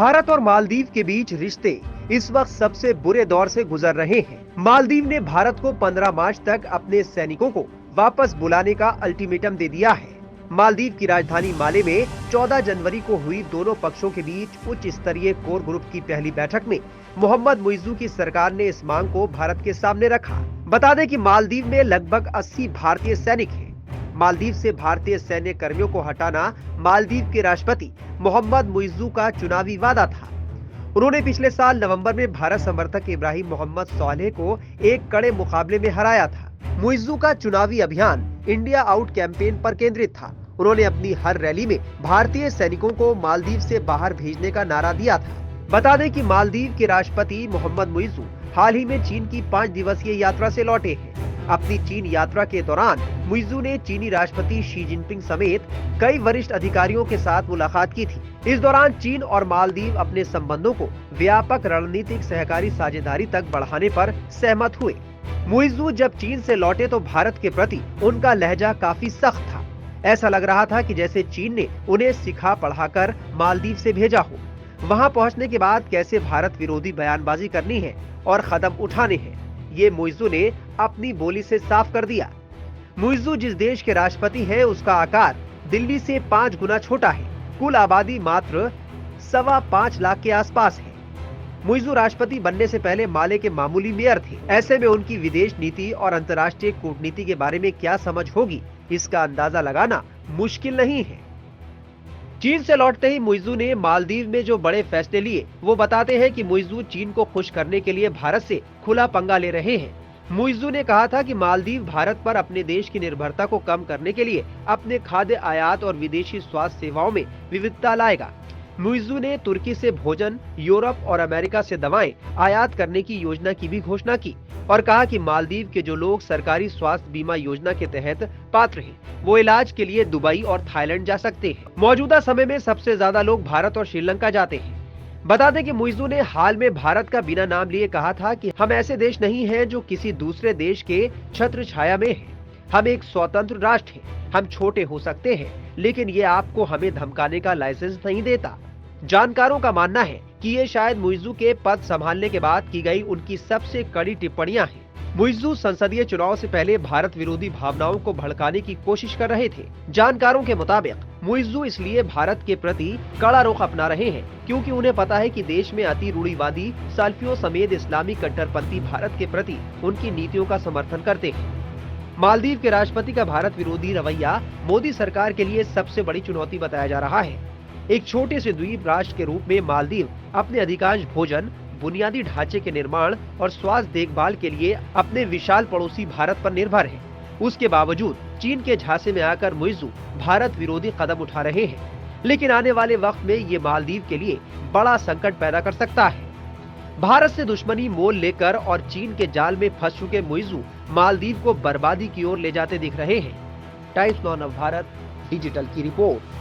भारत और मालदीव के बीच रिश्ते इस वक्त सबसे बुरे दौर से गुजर रहे हैं। मालदीव ने भारत को 15 मार्च तक अपने सैनिकों को वापस बुलाने का अल्टीमेटम दे दिया है। मालदीव की राजधानी माले में 14 जनवरी को हुई दोनों पक्षों के बीच उच्च स्तरीय कोर ग्रुप की पहली बैठक में मोहम्मद मुइज्जू की सरकार ने इस मांग को भारत के सामने रखा। बता दें कि मालदीव में लगभग 80 भारतीय सैनिक हैं। मालदीव से भारतीय सैन्य कर्मियों को हटाना मालदीव के राष्ट्रपति मोहम्मद मुइज्जू का चुनावी वादा था। उन्होंने पिछले साल नवंबर में भारत समर्थक इब्राहिम मोहम्मद सोलेह को एक कड़े मुकाबले में हराया था। मुइज्जू का चुनावी अभियान इंडिया आउट कैंपेन पर केंद्रित था। उन्होंने अपनी हर रैली में भारतीय सैनिकों को मालदीव से बाहर भेजने का नारा दिया था। बता दें कि मालदीव के राष्ट्रपति मोहम्मद मुइज्जू हाल ही में चीन की 5 दिवसीय यात्रा से लौटे हैं। अपनी चीन यात्रा के दौरान मुइज्जू ने चीनी राष्ट्रपति शी जिनपिंग समेत कई वरिष्ठ अधिकारियों के साथ मुलाकात की थी। इस दौरान चीन और मालदीव अपने संबंधों को व्यापक रणनीतिक सहकारी साझेदारी तक बढ़ाने पर सहमत हुए। मुइज्जू जब चीन से लौटे तो भारत के प्रति उनका लहजा काफी सख्त था। ऐसा लग रहा था कि जैसे चीन ने उन्हें सिखा पढ़ाकर मालदीव से भेजा हो। वहां पहुंचने के बाद कैसे भारत विरोधी बयानबाजी करनी है और कदम उठाने हैं, ये मुइज्जू ने अपनी बोली से साफ कर दिया। मुइज्जू जिस देश के राष्ट्रपति हैं, उसका आकार दिल्ली से 5 गुना छोटा है। कुल आबादी मात्र 5.25 लाख के आसपास है। मुइज्जू राष्ट्रपति बनने से पहले माले के मामूली मेयर थे। ऐसे में उनकी विदेश नीति और अंतर्राष्ट्रीय कूटनीति के बारे में क्या समझ होगी, इसका अंदाजा लगाना मुश्किल नहीं है। चीन से लौटते ही मुइज्जू ने मालदीव में जो बड़े फैसले लिए, वो बताते हैं कि मुइज्जू चीन को खुश करने के लिए भारत से खुला पंगा ले रहे हैं। मुइज्जू ने कहा था कि मालदीव भारत पर अपने देश की निर्भरता को कम करने के लिए अपने खाद्य आयात और विदेशी स्वास्थ्य सेवाओं में विविधता लाएगा। मुइज्जू ने तुर्की से भोजन, यूरोप और अमेरिका से दवाएं आयात करने की योजना की भी घोषणा की और कहा कि मालदीव के जो लोग सरकारी स्वास्थ्य बीमा योजना के तहत पात्र हैं, वो इलाज के लिए दुबई और थाईलैंड जा सकते हैं। मौजूदा समय में सबसे ज्यादा लोग भारत और श्रीलंका जाते हैं। बता दें कि मुइज्जू ने हाल में भारत का बिना नाम लिए कहा था कि हम ऐसे देश नहीं हैं जो किसी दूसरे देश के छत्र छाया में हैं। हम एक स्वतंत्र राष्ट्र हैं। हम छोटे हो सकते हैं, लेकिन ये आपको हमें धमकाने का लाइसेंस नहीं देता। जानकारों का मानना है कि ये शायद मुइज्जू के पद संभालने के बाद की गई उनकी सबसे कड़ी टिप्पणियां हैं। मुइज्जू संसदीय चुनाव से पहले भारत विरोधी भावनाओं को भड़काने की कोशिश कर रहे थे। जानकारों के मुताबिक मुइज्जू इसलिए भारत के प्रति कड़ा रुख अपना रहे हैं क्योंकि उन्हें पता है कि देश में अति रूढ़िवादी सल्फियों समेत इस्लामी कट्टरपंथी भारत के प्रति उनकी नीतियों का समर्थन करते हैं। मालदीव के राष्ट्रपति का भारत विरोधी रवैया मोदी सरकार के लिए सबसे बड़ी चुनौती बताया जा रहा है। एक छोटे से द्वीप राष्ट्र के रूप में मालदीव अपने अधिकांश भोजन, बुनियादी ढांचे के निर्माण और स्वास्थ्य देखभाल के लिए अपने विशाल पड़ोसी भारत पर निर्भर है। उसके बावजूद चीन के झांसे में आकर मुइज्जू भारत विरोधी कदम उठा रहे हैं, लेकिन आने वाले वक्त में ये मालदीव के लिए बड़ा संकट पैदा कर सकता है। भारत से दुश्मनी मोल लेकर और चीन के जाल में फंस चुके मुइज्जू मालदीव को बर्बादी की ओर ले जाते दिख रहे हैं। टाइम्स नाउ भारत डिजिटल की रिपोर्ट।